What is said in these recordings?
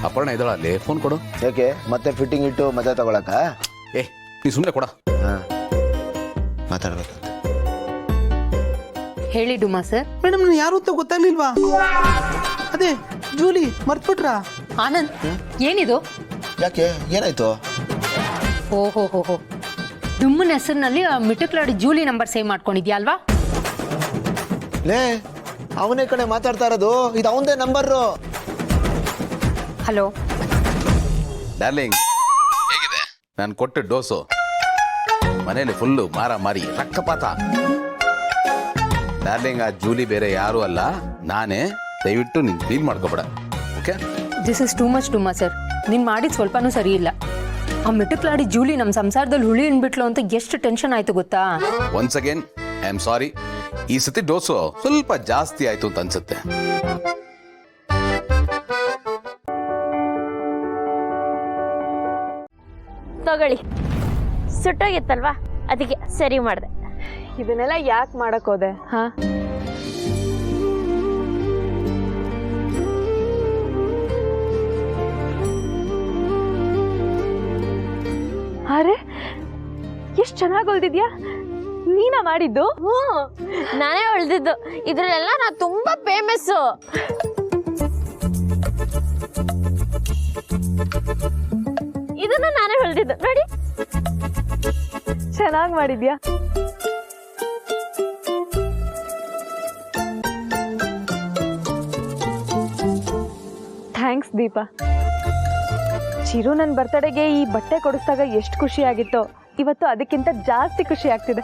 ಅಪರ್ಣ ಇದ್ದಾಳ ಅಲ್ಲಿ, ಫೋನ್ ಕೊಡು. ಯಾಕೆ ಮತ್ತೆ ಫಿಟ್ಟಿಂಗ್ ಇಟ್ಟು ಮತ್ತೆ ತಗೊಳಕ? ನೀ ಸುಮ್ಮನೆ ಕೊಡ. ಮಾತಾಡ್ಬೇಕು. ಹೇಳಿ ಡುಮಾ ಸರ್. ಮೇಡಮ್ ನಾನು ಯಾರು ಅಂತ ಗೊತ್ತಾಗ್ಲಿಲ್ವಾ? ಅದೇ ಜೂಲಿ ಮರ್ತ್ಬಿಟ್ರ? ಆನಂದ್ ಏನಿದು? ಯಾಕೆ ಏನಾಯ್ತು? ಓಹೋ ಡುಮ್ಮನ ಹೆಸರಿನಲ್ಲಿ ಮಿಟುಕ್ಲಾಡಿ ಜೂಲಿ ನಂಬರ್ ಸೇವ್ ಮಾಡ್ಕೊಂಡಿದ್ಯಾ ಅಲ್ವಾ? ಲೇ ಅವನೇ ಕಡೆ ಮಾತಾಡ್ತಾ ಇರೋದು, ಇದು ಅವನದೇ ನಂಬರು. ಹಲೋ ಡಾರ್ಲಿಂಗ್, ಹೇಗಿದೆ ನಾನು ಕೊಟ್ಟ ಡೋಸು? ಮನೇಲಿ ಫುಲ್ಲು ಮಾರ ಮಾರಿ ರಕ್ತಪಾತ. ಡಾರ್ಲಿಂಗ್, ಆ ಜೂಲಿ ಬೇರೆ ಯಾರು ಅಲ್ಲ, ನಾನೇ. ದಯವಿಟ್ಟು ನೀನು ಫೀಲ್ ಮಾಡ್ಕೋಬೇಡ, okay? This is too much ಡುಮಾ ಸರ್. ನೀನು ಮಾಡಿದ ಸ್ವಲ್ಪನೂ ಸರಿ ಇಲ್ಲ. ಆ ಮಿಟುಕ್ಲಾಡಿ ಜೂಲಿ ನಮ್ಮ ಸಂಸಾರದಲ್ಲಿ ಹುಳಿ ಅನ್ಬಿಟ್ಲು ಅಂತ ಎಷ್ಟು ಟೆನ್ಷನ್ ಆಯ್ತು ಗೊತ್ತಾ? Once again I am sorry. ಈ ಸತಿ ಡೋಸು ಸ್ವಲ್ಪ ಜಾಸ್ತಿ ಆಯ್ತು ಅಂತ ಅನ್ಸುತ್ತೆ. ತಗೊಳ್ಳಿ, ಸುಟ್ಟೋಗಿತ್ತಲ್ವಾ, ಅದಕ್ಕೆ ಸರಿ ಮಾಡಿದೆ. ಇದನ್ನೆಲ್ಲ ಯಾಕೆ ಮಾಡಕ್ ಹೋದೆ? ಹಾ, ಅರೆ ಎಷ್ಟು ಚೆನ್ನಾಗಿ ಹೊಲ್ದಿದ್ಯಾ. ನೀನಾ ಮಾಡಿದ್ದು? ನಾನೇ ಹೊಳ್ದಿದ್ದು. ಇದ್ರಲ್ಲೆಲ್ಲ ನಾ ತುಂಬಾ ಫೇಮಸ್ಸು. ಇದನ್ನ ನಾನೇ ಹೊಳ್ದಿದ್ದು ನೋಡಿ. ಚೆನ್ನಾಗಿ ಮಾಡಿದ್ಯಾ. ಥ್ಯಾಂಕ್ಸ್ ದೀಪಾ. ಚಿರು ನನ್ನ ಬರ್ತಡೆಗೆ ಈ ಬಟ್ಟೆ ಕೊಡಿಸಿದಾಗ ಎಷ್ಟು ಖುಷಿ ಆಗಿತ್ತೋ, ಇವತ್ತು ಅದಕ್ಕಿಂತ ಜಾಸ್ತಿ ಖುಷಿ ಆಗ್ತಿದೆ.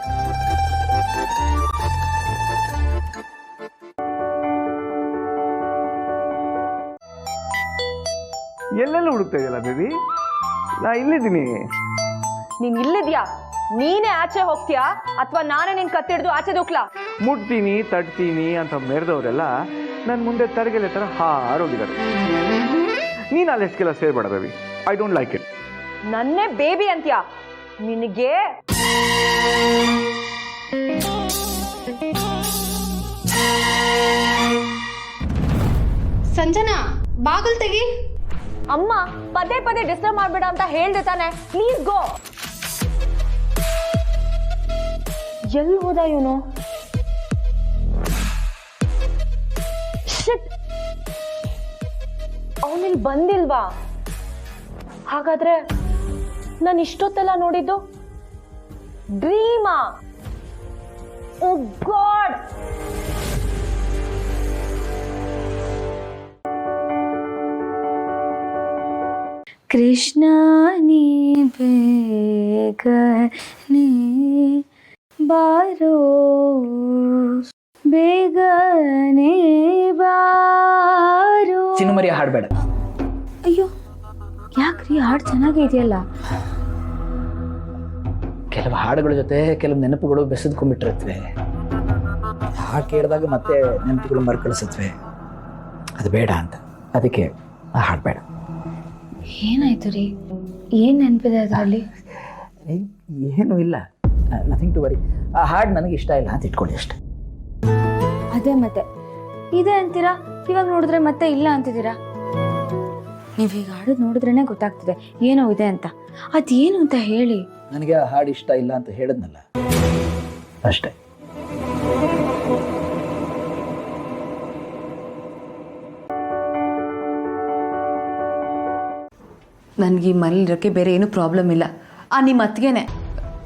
ಎಲ್ಲೆಲ್ಲ ಹುಡುಕ್ತಾ ಇದೆಯಲ್ಲ ಬೇಬಿ? ನಾ ಇಲ್ಲಿದ್ದೀನಿ. ನೀನ್ ಇಲ್ಲಿದ್ಯಾ? ನೀನೇ ಆಚೆ ಹೋಗ್ತೀಯಾ ಅಥವಾ ನಾನೇ ನಿನ್ ಕತ್ತಿಡ್ದು ಆಚೆ ದೂಕ್ಲಾ? ಮುಟ್ತೀನಿ ತಟ್ತೀನಿ ಅಂತ ಮೆರೆದವರೆಲ್ಲ ನನ್ನ ಮುಂದೆ ತರಗೆಲೆ ಥರ ಹಾರೋಗಿದ್ದಾರೆ. ನೀನು ಅಲ್ಲಿ ಎಷ್ಟೆಲ್ಲ ಸೇರ್ಬೇಡ baby. I don't like it. ನನ್ನೇ ಬೇಬಿ ಅಂತ್ಯಾ? ನಿನಗೆ ಸಂಜನಾ, ಬಾಗಲ್ ತೆಗಿ. ಅಮ್ಮ ಪದೇ ಪದೇ ಡಿಸ್ಟರ್ಬ್ ಮಾಡ್ಬೇಡ ಅಂತ ಹೇಳ್ದೆ ತಾನೆ. Please go. ಎಲ್ಲಿ ಹೋದ ಇವನು? ಅವನಿಲ್ಲಿ ಬಂದಿಲ್ವಾ? ಹಾಗಾದ್ರೆ ನಾನು ಇಷ್ಟೊತ್ತೆಲ್ಲ ನೋಡಿದ್ದು ಡ್ರೀಮಾ? ಓ ಗಾಡ್. ಕೃಷ್ಣ ನೀ ಬೇಗನೆ ಬಾರೋ, ಬೇಗನೆ ಬಾರೋ. ಚಿನ್ನಮರಿ ಹಾಡಬೇಡ. ಅಯ್ಯೋ ಯಾಕ್ರಿ, ಹಾಡು ಚೆನ್ನಾಗೇ ಇದೆಯಲ್ಲ. ಕೆಲವು ಹಾಡುಗಳ ಜೊತೆ ಕೆಲವು ನೆನಪುಗಳು ಬೆಸೆದ್ಕೊಂಡ್ಬಿಟ್ಟಿರುತ್ತವೆ. ಹಾಡು ಕೇಳಿದಾಗ ಮತ್ತೆ ನೆನಪುಗಳು ಮರುಕಳಿಸುತ್ತವೆ. ಅದು ಬೇಡ ಅಂತ, ಅದಕ್ಕೆ ಆ ಹಾಡು ಬೇಡ. ಏನಾಯ್ತು ರೀ? ಏನು ನೆನಪಿದೆ ಅದರಲ್ಲಿ? ಏನೂ ಇಲ್ಲ, ನಥಿಂಗ್ ಟು ವರಿ. ಆ ಹಾಡು ನನಗೆ ಇಷ್ಟ ಇಲ್ಲ ಅಂತ ಇಟ್ಕೊಳ್ಳಿ ಅಷ್ಟೆ. ಅದೇ ಮತ್ತೆ ಇದೆ ಅಂತೀರಾ, ಇವಾಗ ನೋಡಿದ್ರೆ ಮತ್ತೆ ಇಲ್ಲ ಅಂತಿದ್ದೀರಾ. ನೀವೀಗ ಹಾಡೋದು ನೋಡಿದ್ರೇ ಗೊತ್ತಾಗ್ತಿದೆ ಏನೋ ಇದೆ ಅಂತ. ಅದೇನು ಅಂತ ಹೇಳಿ. ನನಗೆ ಆ ಹಾಡು ಇಷ್ಟ ಇಲ್ಲ ಅಂತ ಹೇಳಿದ್ನಲ್ಲ, ಅಷ್ಟೇ. ನನಗೆ ಈ ಮನೇಲಿರೋಕ್ಕೆ ಬೇರೆ ಏನೂ ಪ್ರಾಬ್ಲಮ್ ಇಲ್ಲ. ನಿಮ್ಮ ಅತ್ತಿಗೆನೇ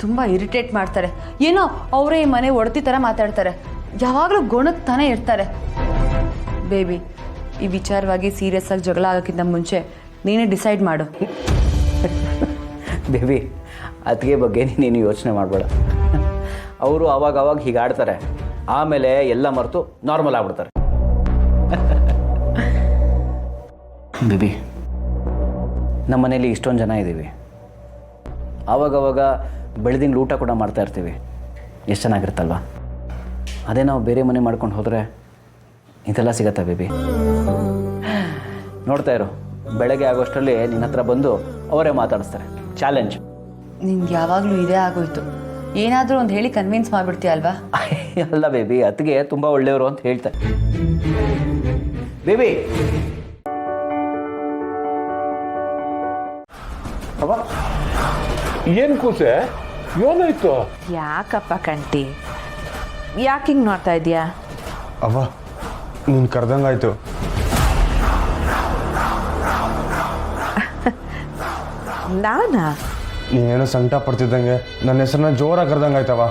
ತುಂಬ ಇರಿಟೇಟ್ ಮಾಡ್ತಾರೆ. ಏನೋ ಅವರೇ ಈ ಮನೆ ಒಡತಿ ಥರ ಮಾತಾಡ್ತಾರೆ. ಯಾವಾಗಲೂ ಗೊಣಗ್ತಾನೆ ಇರ್ತಾರೆ. ಬೇಬಿ, ಈ ವಿಚಾರವಾಗಿ ಸೀರಿಯಸ್ ಆಗಿ ಜಗಳ ಆಗೋಕ್ಕಿಂತ ಮುಂಚೆ ನೀನೇ ಡಿಸೈಡ್ ಮಾಡು. ಬೇಬಿ, ಅತ್ತಿಗೆ ಬಗ್ಗೆ ನೀನು ಯೋಚನೆ ಮಾಡಬೇಡ. ಅವರು ಅವಾಗ ಹೀಗೆ ಆಡ್ತಾರೆ, ಆಮೇಲೆ ಎಲ್ಲ ಮರೆತು ನಾರ್ಮಲ್ ಆಗ್ಬಿಡ್ತಾರೆ. ಬೇಬಿ, ನಮ್ಮ ಮನೇಲಿ ಇಷ್ಟೊಂದು ಜನ ಇದ್ದೀವಿ. ಆವಾಗವಾಗ ಬೆಳೆದಿಂಗ್ಳು ಊಟ ಕೂಡ ಮಾಡ್ತಾ ಇರ್ತೀವಿ. ಎಷ್ಟು ಚೆನ್ನಾಗಿರುತ್ತಲ್ವ? ಅದೇ ನಾವು ಬೇರೆ ಮನೆ ಮಾಡ್ಕೊಂಡು ಹೋದರೆ ಇದೆಲ್ಲ ಸಿಗತ್ತಾ ಬೇಬಿ? ನೋಡ್ತಾ ಇರು, ಬೆಳಗ್ಗೆ ಆಗೋಷ್ಟರಲ್ಲಿ ನಿನ್ನ ಹತ್ರ ಬಂದು ಅವರೇ ಮಾತಾಡಿಸ್ತಾರೆ. ಚಾಲೆಂಜ್. ನಿನ್ಗೆ ಯಾವಾಗಲೂ ಇದೇ ಆಗೋಯ್ತು. ಏನಾದರೂ ಒಂದು ಹೇಳಿ ಕನ್ವಿನ್ಸ್ ಮಾಡಿಬಿಡ್ತೀಯ ಅಲ್ವಾ? ಅಲ್ಲ ಬೇಬಿ, ಅತ್ತಿಗೆ ತುಂಬ ಒಳ್ಳೆಯವರು ಅಂತ ಹೇಳ್ತಾರೆ. ಬೇಬಿ ಏನು ಕೂಸೆ ಏನಾಯ್ತು? ಯಾಕಪ್ಪ ಕಂಟಿ ಯಾಕೆ ಹಿಂಗೆ ನೋಡ್ತಾ ಇದೀಯಾ? ಅವ್ವ ನೀನು ಕರೆದಂಗಾಯ್ತು. ನಾನಾ? ನೀನೇನೋ ಸಂಕಟ ಪಡ್ತಿದ್ದಂಗೆ ನನ್ನ ಹೆಸರನ್ನ ಜೋರಾಗಿ ಕರೆದಂಗಾಯ್ತವ.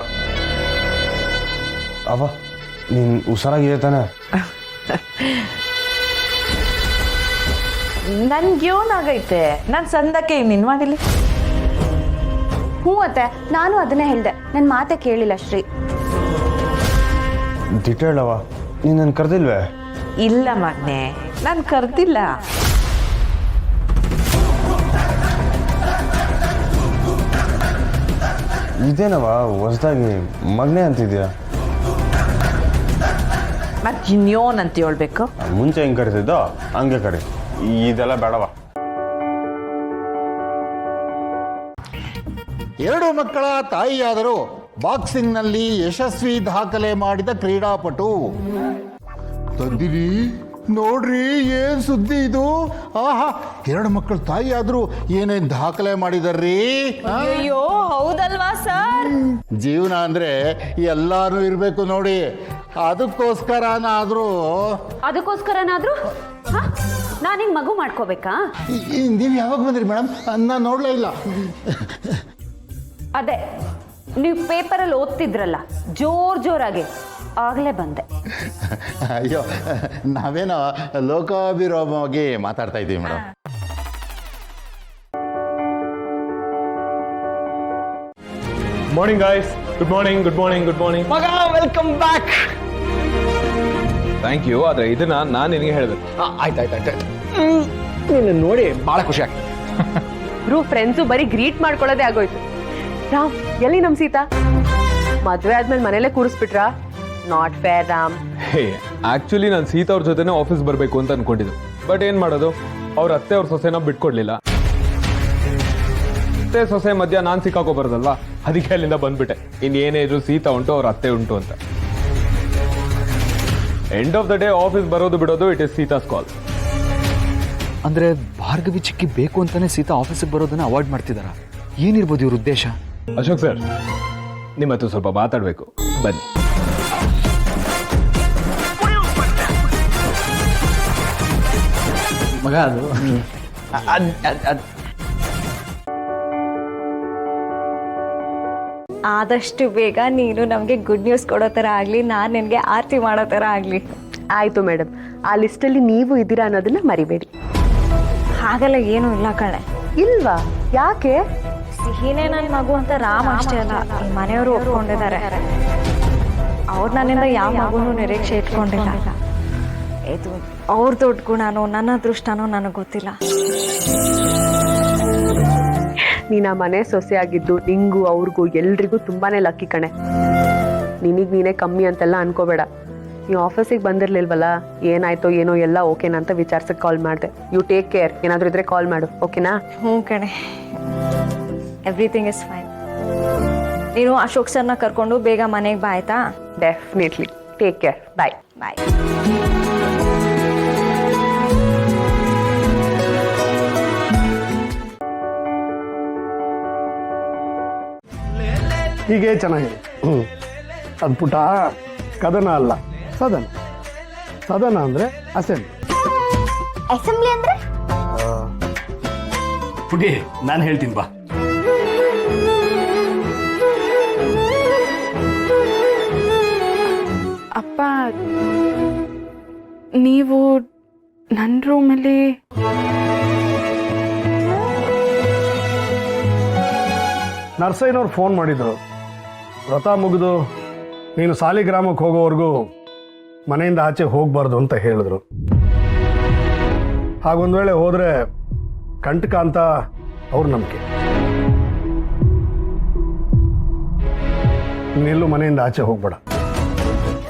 ಅವ್ವ ನೀನು ಹುಷಾರಾಗಿದೆ ತಾನೆ? ನನ್ಗೇನಾಗೈತೆ? ನಾನು ಸಂದಕ್ಕೆ ನಿನ್ ಮಾಡಿಲ್ಲ. ಹ್ಞೂ ಅತ್ತೆ, ನಾನು ಅದನ್ನೇ ಹೇಳಿದೆ. ನನ್ನ ಮಾತೆ ಕೇಳಿಲ್ಲ ಶ್ರೀ. ದಿಟ್ಟೇಳವ, ನೀನು ನನ್ನ ಕರೆದಿಲ್ವೇ? ಇಲ್ಲ ಮಗ್ನೆ, ನಾನು ಕರ್ದಿಲ್ಲ. ಇದೇನವ ಹೊಸದಾಗಿ ಮಗನೇ ಅಂತಿದ್ಯಾ? ಮತ್ತೆ ಇನ್ಯೋನ್ ಅಂತ ಹೇಳ್ಬೇಕು? ಮುಂಚೆ ಹೆಂಗೆ ಕರಿತಿದ್ದೋ ಹಂಗೆ ಕರಿ, ಇದೆಲ್ಲ ಬೇಡವ. ಎರಡು ಮಕ್ಕಳ ತಾಯಿಯಾದರೂ ಬಾಕ್ಸಿಂಗ್ನಲ್ಲಿ ಯಶಸ್ವಿ ದಾಖಲೆ ಮಾಡಿದ ಕ್ರೀಡಾಪಟು. ತಂದಿರಿ ನೋಡ್ರಿ, ಏನ್ ಸುದ್ದಿ ಇದು? ಆಹಾ, ಎರಡು ಮಕ್ಕಳ ತಾಯಿ ಆದ್ರೂ ಏನೇನ್ ದಾಖಲೆ ಮಾಡಿದಾರ್ರಿ. ಅಯ್ಯೋ ಹೌದಲ್ವಾ ಸರ್? ಜೀವನ ಅಂದ್ರೆ ಎಲ್ಲಾನು ಇರ್ಬೇಕು ನೋಡಿ, ಅದಕ್ಕೋಸ್ಕರನಾದ್ರೂ ನಾನಿಂಗ್ ಮಗು ಮಾಡ್ಕೋಬೇಕಾ? ನೀವು ಯಾವಾಗ ಬಂದ್ರಿ ಮೇಡಮ್? ನಾನು ನೋಡ್ಲೇ ಇಲ್ಲ. ಅದೇ ನೀವು ಪೇಪರಲ್ಲಿ ಓದ್ತಿದ್ರಲ್ಲ ಜೋರಾಗಿ, ಆಗಲೇ ಬಂದೆ. ಅಯ್ಯೋ, ನಾವೇನೋ ಲೋಕಾಭಿರಾಮವಾಗಿ ಮಾತಾಡ್ತಾ ಇದ್ದೀವಿ madam. Morning guys, good morning. Good morning, good morning. ಮಗ ವೆಲ್ಕಮ್ ಬ್ಯಾಕ್. Thank you. ಆದರೆ ಇದನ್ನ ನಾನು ನಿನಗೆ ಹೇಳಬೇಕು. ಆಯ್ತು. ನಿನ್ನ ನೋಡಿ ಭಾಳ ಖುಷಿ ಆಗ್ತದೆ. ಫ್ರೆಂಡ್ಸು ಬರೀ ಗ್ರೀಟ್ ಮಾಡ್ಕೊಳ್ಳೋದೇ ಆಗೋಯ್ತು. ರಾಮ್, ಎಲ್ಲಿ ನಮ್ ಸೀತಾ? ಮದ್ವೆ ಆದ್ಮೇಲೆ ಮನೇಲೆ ಕೂರಿಸ್ಬಿಟ್ರಾ? Not fair Ram. Hey, actually ನಾನು ಸೀತಾ ಅವ್ರ ಜೊತೆನೇ ಆಫೀಸ್ ಬರಬೇಕು ಅಂತ ಅನ್ಕೊಂಡಿದ್ದು. ಬಟ್ ಏನು ಮಾಡೋದು, ಅವ್ರ ಅತ್ತೆ ಅವ್ರ ಸೊಸೆನ ಬಿಟ್ಕೊಡ್ಲಿಲ್ಲ. ಅತ್ತೆ ಸೊಸೆ ಮಧ್ಯ ನಾನು ಸಿಕ್ಕಾಕೋಬಾರ್ದಲ್ವಾ, ಅದಕ್ಕೆ ಅಲ್ಲಿಂದ ಬಂದ್ಬಿಟ್ಟೆ. ಇನ್ನೇನೇ ಇದ್ರು ಸೀತಾ ಉಂಟು, ಅವ್ರ ಅತ್ತೆ ಉಂಟು ಅಂತ. End of the day office ಬರೋದು ಬಿಡೋದು ಇಟ್ ಇಸ್ ಸೀತಾಸ್ ಕಾಲ್. ಅಂದರೆ ಭಾರ್ಗವಿ ಚಿಕ್ಕಿ ಬೇಕು ಅಂತಾನೆ ಸೀತಾ ಆಫೀಸಿಗೆ ಬರೋದನ್ನ ಅವಾಯ್ಡ್ ಮಾಡ್ತಿದಾರ? ಏನಿರ್ಬೋದು ಇವ್ರ ಉದ್ದೇಶ? ಅಶೋಕ್ ಸರ್, ನಿಮ್ಮ ಹತ್ರ ಸ್ವಲ್ಪ ಮಾತಾಡಬೇಕು, ಬನ್ನಿ. ಮಗ ಅದು ಆದಷ್ಟು ಬೇಗ ನೀನು ನಮಗೆ ಗುಡ್ ನ್ಯೂಸ್ ಕೊಡೋ ಥರ ಆಗಲಿ, ನಾನು ನಿನಗೆ ಆರತಿ ಮಾಡೋ ಥರ ಆಗಲಿ. ಆಯ್ತು ಮೇಡಮ್, ಆ ಲಿಸ್ಟಲ್ಲಿ ನೀವು ಇದ್ದೀರಾ ಅನ್ನೋದನ್ನ ಮರಿಬೇಡಿ. ಹಾಗೆಲ್ಲ ಏನೂ ಇಲ್ಲ ಕಣೆ. ಇಲ್ವಾ? ಯಾಕೆ? ಸಿಹಿನೇ ನನ್ನ ಮಗು ಅಂತ ರಾಮ್ ಅಷ್ಟೇ ಅಲ್ಲ, ಈ ಮನೆಯವರು ಒಪ್ಕೊಂಡಿದ್ದಾರೆ. ಅವ್ರು ನನ್ನಿಂದ ಯಾವ ಮಗುನೂ ನಿರೀಕ್ಷೆ ಇಟ್ಕೊಂಡಿಲ್ಲ. ಇದು ಅವ್ರ ದೊಡ್ಡ ಗುಣನೋ ನನ್ನ ಅದೃಷ್ಟನೋ ನನಗೆ ಗೊತ್ತಿಲ್ಲ. ನೀನು ಆ ಮನೆ ಸೊಸೆ ಆಗಿದ್ದು ನಿಂಗೂ ಅವ್ರಿಗೂ ಎಲ್ರಿಗೂ ತುಂಬಾನೇ ಲಕ್ಕಿ ಕಣೆ. ನಿನಗೆ ನೀನೇ ಕಮ್ಮಿ ಅಂತೆಲ್ಲ ಅನ್ಕೋಬೇಡ. ನೀವು ಆಫೀಸಿಗೆ ಬಂದಿರ್ಲಿಲ್ವಲ್ಲ, ಏನಾಯ್ತೋ ಏನೋ ಎಲ್ಲ ಓಕೆನಾ ಅಂತ ವಿಚಾರಿಸಕ್ಕೆ ಕಾಲ್ ಮಾಡಿದೆ. You take care. ಏನಾದರೂ ಇದ್ರೆ ಕಾಲ್ ಮಾಡು, ಓಕೆನಾ? ಹ್ಞೂ ಕಣೆ, ಎವ್ರಿಥಿಂಗ್ ಇಸ್ ಫೈನ್. ನೀನು ಅಶೋಕ್ ಸರ್ನ ಕರ್ಕೊಂಡು ಬೇಗ ಮನೆಗೆ ಬಾ ಆಯ್ತಾ? Definitely. Take care. Bye. Bye. ಹೀಗೆ ಚೆನ್ನಾಗಿದೆ. ಅದು ಪುಟ ಕದನ ಅಲ್ಲ, ಸದನ. ಸದನ ಅಂದ್ರೆ ಅಸೆಂಬ್ಲಿ. ಅಸೆಂಬ್ಲಿ ಅಂದ್ರೆ ಪುಡಿ, ನಾನು ಹೇಳ್ತೀನಿ ಬಾ. ಅಪ್ಪ, ನೀವು ನನ್ನ ರೂಮಲ್ಲಿ ನರ್ಸಯ್ಯನವ್ರು ಫೋನ್ ಮಾಡಿದ್ರು. ವ್ರತ ಮುಗಿದು ನೀನು ಸಾಲಿಗ್ರಾಮಕ್ಕೆ ಹೋಗೋವರೆಗೂ ಮನೆಯಿಂದ ಆಚೆ ಹೋಗಬಾರ್ದು ಅಂತ ಹೇಳಿದ್ರು. ಹಾಗೊಂದು ವೇಳೆ ಹೋದರೆ ಕಂಟಕ ಅಂತ ಅವ್ರ ನಂಬಿಕೆ. ನೀನೆಲ್ಲೂ ಮನೆಯಿಂದ ಆಚೆ ಹೋಗ್ಬೇಡ.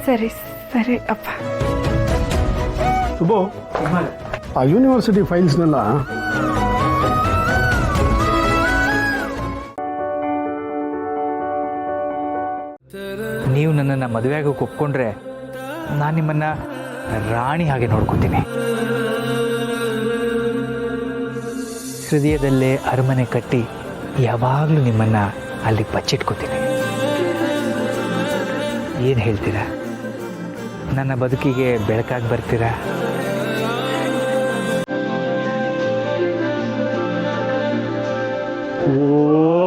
ಸರಿ ಸರಿ ಅಪ್ಪ. ಸುಬ್ಬು, ಆ ಯೂನಿವರ್ಸಿಟಿ ಫೈಲ್ಸ್ನೆಲ್ಲ ನೀವು ನನ್ನನ್ನು ಮದುವೆಯಾಗೋಕೆ ಒಪ್ಕೊಂಡ್ರೆ ನಾನು ನಿಮ್ಮನ್ನು ರಾಣಿ ಹಾಗೆ ನೋಡ್ಕೊತೀನಿ. ಹೃದಯದಲ್ಲೇ ಅರಮನೆ ಕಟ್ಟಿ ಯಾವಾಗಲೂ ನಿಮ್ಮನ್ನು ಅಲ್ಲಿಗೆ ಬಚ್ಚಿಟ್ಕೋತೀನಿ. ಏನು ಹೇಳ್ತೀರಾ? ನನ್ನ ಬದುಕಿಗೆ ಬೆಳಕಾಗಿ ಬರ್ತೀರಾ? ಓ